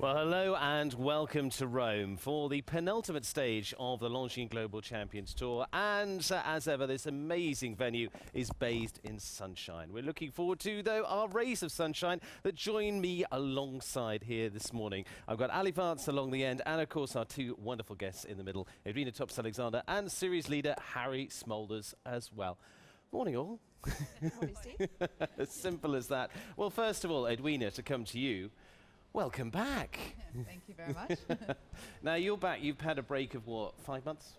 Well, hello and welcome to Rome for the penultimate stage of the Longines Global Champions Tour. And as ever, this amazing venue is bathed in sunshine. We're looking forward to, though, our rays of sunshine that join me alongside here this morning. I've got Ali Vance along the end and, of course, our two wonderful guests in the middle, Edwina Tops-Alexander and series leader Harrie Smolders as well. Morning, all. Morning, Steve. As simple as that. Well, first of all, Edwina, to come to you. Welcome back. Thank you very much. Now you're back. You've had a break of what, 5 months?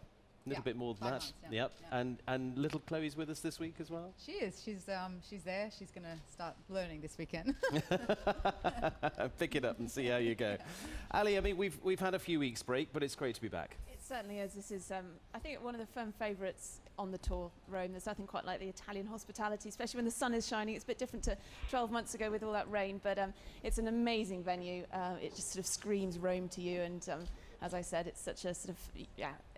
A little bit more than that. 5 months, yeah. Yep. And little Chloe's with us this week as well. She is. She's there. She's going to start learning this weekend. Pick it up and see how you go. Ali, I mean, we've had a few weeks break, but it's great to be back. It certainly is. This is, I think, one of the firm favourites on the tour, Rome. There's nothing quite like the Italian hospitality, especially when the sun is shining. It's a bit different to 12 months ago with all that rain, but it's an amazing venue. It just sort of screams Rome to you, and as I said, it's such a sort of,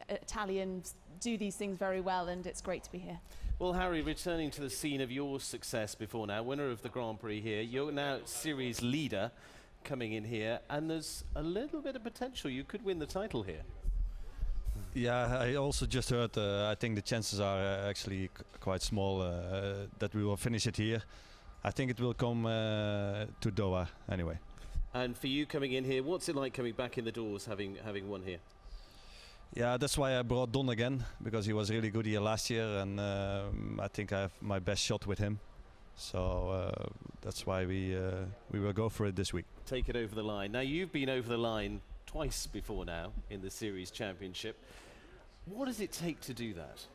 Italians do these things very well, and it's great to be here. Well, Harrie, returning to the scene of your success before now, winner of the Grand Prix here, you're now series leader coming in here, and there's a little bit of potential. You could win the title here. Yeah, I also just heard, I think the chances are actually quite small that we will finish it here. I think it will come to Doha anyway. And for you coming in here, what's it like coming back in the doors having won here? Yeah, that's why I brought Don again, because he was really good here last year, and I think I have my best shot with him. So that's why we will go for it this week. Take it over the line. Now, you've been over the line twice before now in the series championship. What does it take to do that?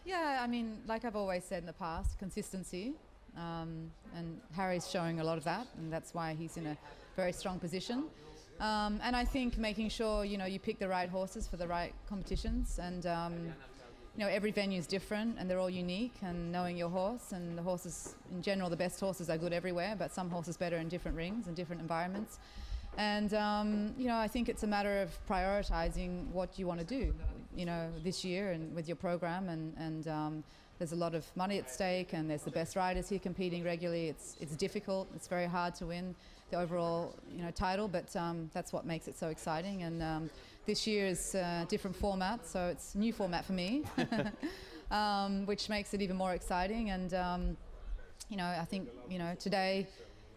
Yeah, I mean, like I've always said in the past, consistency. And Harrie's showing a lot of that, and that's why he's in a very strong position. And I think making sure, you pick the right horses for the right competitions, and every venue is different and they're all unique, and knowing your horse, and the horses in general, the best horses are good everywhere, but some horses better in different rings and different environments. And I think it's a matter of prioritizing what you want to do, this year and with your program, and there's a lot of money at stake, and there's the best riders here competing regularly. It's difficult. It's very hard to win the overall title, but that's what makes it so exciting. And this year is a different format, so it's a new format for me, which makes it even more exciting. And I think today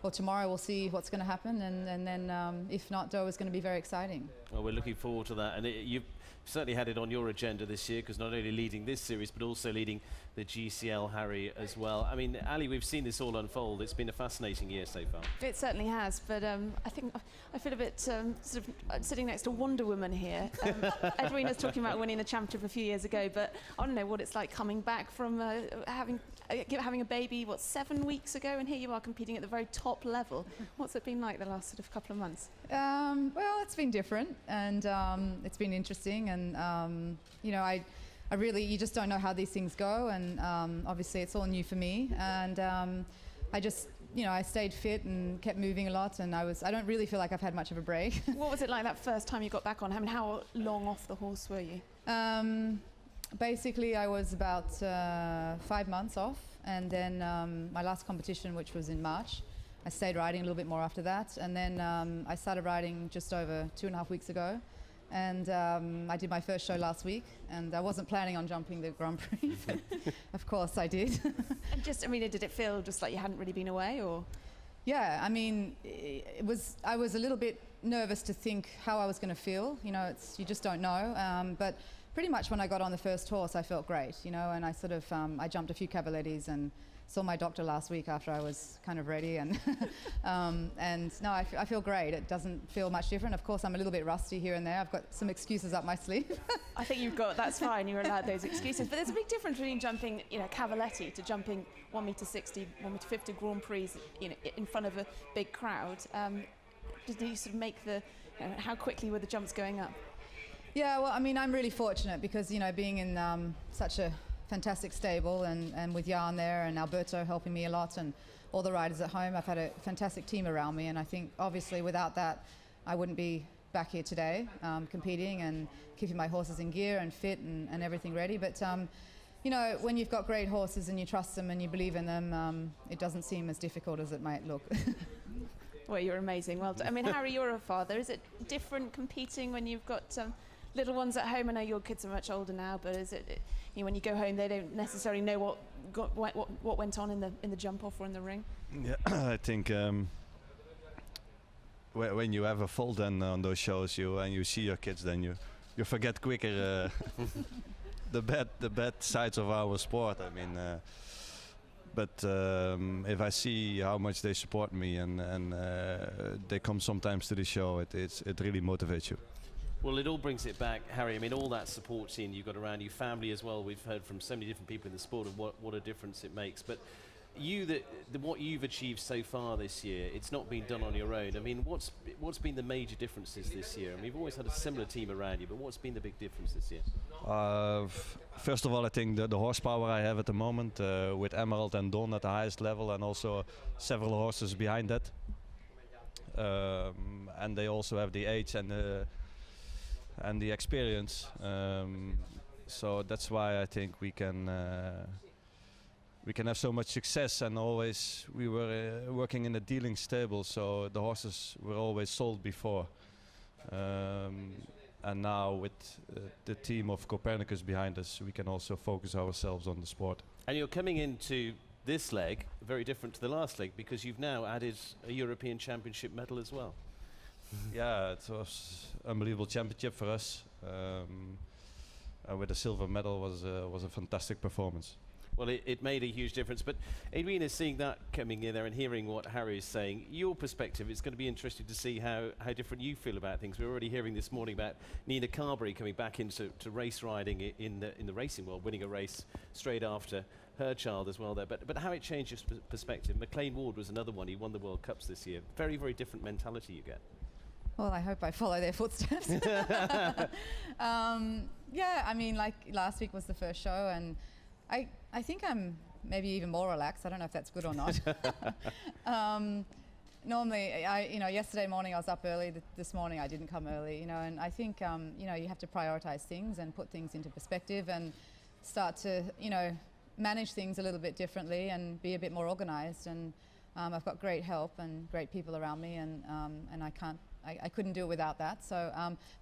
or tomorrow we'll see what's going to happen, and then if not, Doha is going to be very exciting. Well, we're looking forward to that, and you've certainly had it on your agenda this year, because not only leading this series but also leading the GCL, Harrie, as well. I mean, Ali, we've seen this all unfold. It's been a fascinating year so far. It certainly has, but I think I feel a bit sort of sitting next to Wonder Woman here. Edwina's talking about winning the championship a few years ago, but I don't know what it's like coming back from having a baby, 7 weeks ago, and here you are competing at the very top level. What's it been like the last sort of couple of months? Well, it's been different, and it's been interesting, and I really, you just don't know how these things go, and obviously it's all new for me, and I just, I stayed fit and kept moving a lot, and I don't really feel like I've had much of a break. What was it like that first time you got back on? I mean, how long off the horse were you? Basically, I was about 5 months off, and then my last competition, which was in March, I stayed riding a little bit more after that, and then I started riding just over 2.5 weeks ago, and I did my first show last week, and I wasn't planning on jumping the Grand Prix, but of course I did. And did it feel just like you hadn't really been away, or? Yeah, I mean, I was a little bit nervous to think how I was going to feel. You just don't know, but pretty much when I got on the first horse, I felt great, and I sort of, I jumped a few Cavalettis and saw my doctor last week after I was kind of ready, and and no, I feel great. It doesn't feel much different. Of course, I'm a little bit rusty here and there. I've got some excuses up my sleeve. I think that's fine. You're allowed those excuses. But there's a big difference between jumping, Cavaletti to jumping 1m60, 1m50 Grand Prix, in front of a big crowd. Did you sort of make how quickly were the jumps going up? Yeah, well, I mean, I'm really fortunate because, being in such a fantastic stable, and with Jan there and Alberto helping me a lot, and all the riders at home, I've had a fantastic team around me, and I think obviously without that I wouldn't be back here today competing and keeping my horses in gear and fit and everything ready. But when you've got great horses and you trust them and you believe in them, it doesn't seem as difficult as it might look. Well, you're amazing. Well done. I mean, Harrie, you're a father. Is it different competing when you've got little ones at home? I know your kids are much older now, but is it, when you go home, they don't necessarily know what went on in the jump off or in the ring? Yeah, I think when you have a fall then on those shows, and you see your kids, then you forget quicker the bad sides of our sport. I mean, but if I see how much they support me and they come sometimes to the show, it really motivates you. Well, it all brings it back, Harrie. I mean, all that support team you've got around you, family as well. We've heard from so many different people in the sport of what a difference it makes. But what you've achieved so far this year, it's not been done on your own. I mean, what's been the major differences this year? I mean, you've always had a similar team around you, but what's been the big difference this year? First of all, I think the horsepower I have at the moment with Emerald and Don at the highest level, and also several horses behind that. And they also have the age and the experience. So that's why I think we can have so much success. And always we were working in a dealing stable, so the horses were always sold before. And now with the team of Copernicus behind us, we can also focus ourselves on the sport. And you're coming into this leg very different to the last leg, because you've now added a European Championship medal as well. Yeah, it was unbelievable championship for us. And with a silver medal was a fantastic performance. Well, it made a huge difference. But Edwina, seeing that coming in there and hearing what Harrie is saying, your perspective, it's going to be interesting to see how different you feel about things. We're already hearing this morning about Nina Carberry coming back into race riding in the racing world, winning a race straight after her child as well there. But how it changed your perspective. McLean Ward was another one. He won the World Cups this year. Very, very different mentality you get. Well, I hope I follow their footsteps. Yeah, I mean, like last week was the first show, and I think I'm maybe even more relaxed. I don't know if that's good or not. Normally, yesterday morning I was up early. This morning I didn't come early, and I think, you have to prioritize things and put things into perspective and start to, manage things a little bit differently and be a bit more organized. And I've got great help and great people around me, and I couldn't do it without that. So,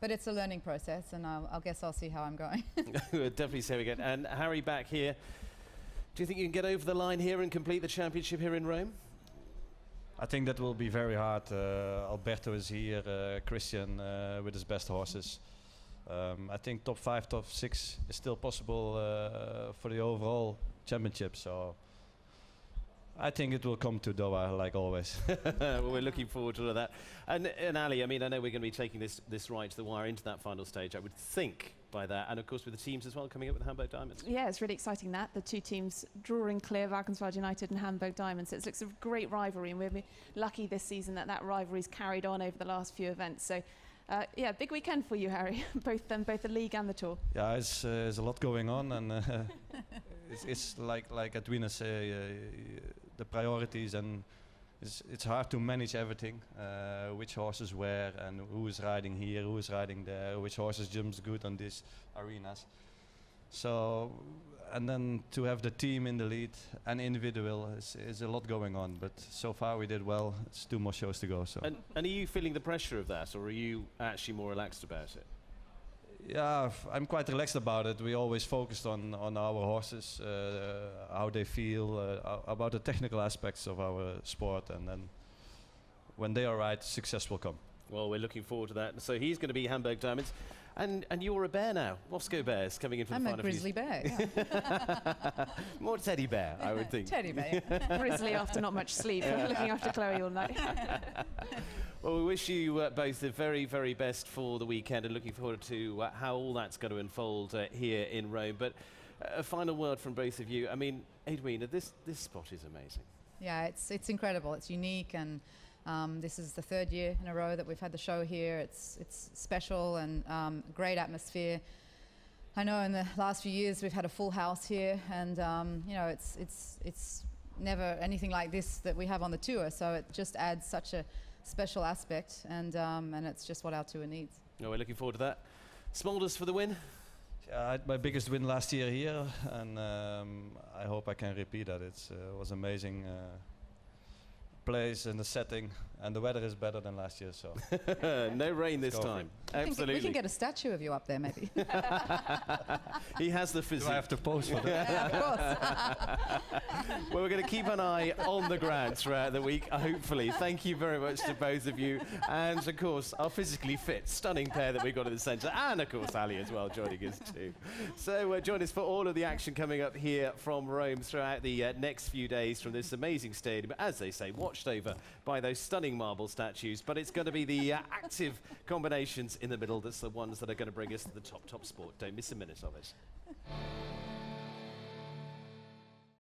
but it's a learning process, and I guess I'll see how I'm going. We'll definitely see how we get. And Harrie, back here, do you think you can get over the line here and complete the championship here in Rome? I think that will be very hard. Alberto is here, Christian with his best horses. I think top 5, top 6 is still possible for the overall championship. So I think it will come to Doha, like always. Well, we're looking forward to that. And Ali, I mean, I know we're going to be taking this right to the wire into that final stage, I would think, by that. And of course, with the teams as well coming up with the Hamburg Diamonds. Yeah, it's really exciting that. The two teams drawing clear, Valkenswaard United and Hamburg Diamonds. So it looks a great rivalry, and we're lucky this season that rivalry's carried on over the last few events. So, yeah, big weekend for you, Harrie, both the league and the tour. Yeah, there's a lot going on, and it's like Edwina say, the priorities, and it's hard to manage everything, which horses where, and who is riding here, who is riding there, which horses jumps good on these arenas. So, and then to have the team in the lead and individual is a lot going on, but so far we did well. It's 2 more shows to go. So. And are you feeling the pressure of that, or are you actually more relaxed about it? Yeah, I'm quite relaxed about it. We always focused on our horses, how they feel, about the technical aspects of our sport, and then when they are right, success will come. Well, we're looking forward to that. So he's going to be Hamburg Diamonds, and you're a bear now. Moscow Bears coming in for the final. I'm a grizzly bear. Yeah. More teddy bear, I would think. Teddy bear. Grizzly after not much sleep, looking after Chloe all night. Well, we wish you both the very, very best for the weekend, and looking forward to how all that's going to unfold here in Rome. But a final word from both of you. I mean, Edwina, this spot is amazing. Yeah, it's incredible. It's unique, and this is the 3rd year in a row that we've had the show here. It's special and great atmosphere. I know in the last few years we've had a full house here, and it's never anything like this that we have on the tour. So it just adds such a special aspect, and it's just what our tour needs. No, we're looking forward to that. Smolders for the win. I had my biggest win last year here, and I hope I can repeat that. It was amazing place and the setting. and the weather is better than last year, so. No rain this go for time. We Absolutely. can get a statue of you up there, maybe. He has the Do physique. I have to pose for that? Yeah, of course. Well, we're going to keep an eye on the ground throughout the week, hopefully. Thank you very much to both of you. And, of course, our physically fit, stunning pair that we've got in the centre. And, of course, Ali as well joining us too. So join us for all of the action coming up here from Rome throughout the next few days from this amazing stadium. As they say, watched over by those stunning marble statues. But it's going to be the active combinations in the middle that's the ones that are going to bring us to the top sport. Don't miss a minute of it.